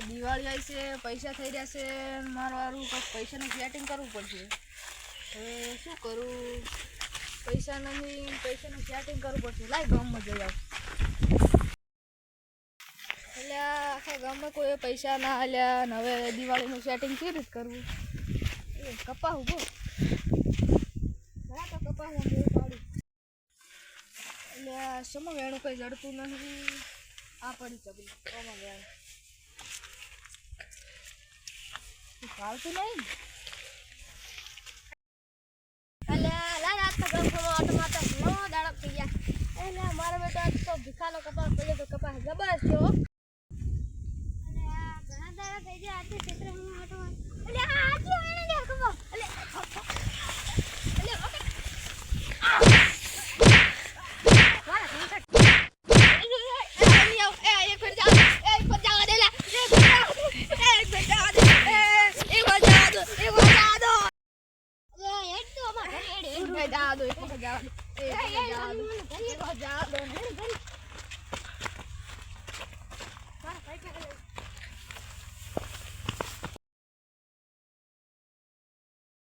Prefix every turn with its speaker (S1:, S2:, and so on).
S1: દિવાળી આવી છે, પૈસા થઈ રહ્યા છે, મારું પૈસાનું સેટિંગ કરવું પડશે. હવે શું કરું? પૈસા નહીં, પૈસાનું સેટિંગ કરવું પડશે. લાય ગામમાં જઈ આવ. એટલે આખા ગામમાં કોઈ પૈસા ના હાલ્યા ને હવે દિવાળીનું સેટિંગ કેવી રીતે કરવું? એ કપા ઉભો હા તો કપા હું પાડું. એટલે સમો વેણું કંઈ જડતું નથી. આ પડી ચકલી ઓમાં વેણ ચાલતું નહીં. એટલે લાય આજ તો ગમ થોડો ઓટોમાટા નો દાડક થઈ ગયા. એટલે મારા બેટા આજ તો ભીખાનો કપાસ પડ્યો તો કપાસ જબરજસ્ત થયો. અને આ ઘણા દાડા થઈ ગયા આજે ક્ષેત્ર હું ઓટોમાં. એટલે આ આજી વેણે દે કપા. એટલે ઓકે जा दो एक जगह जा दो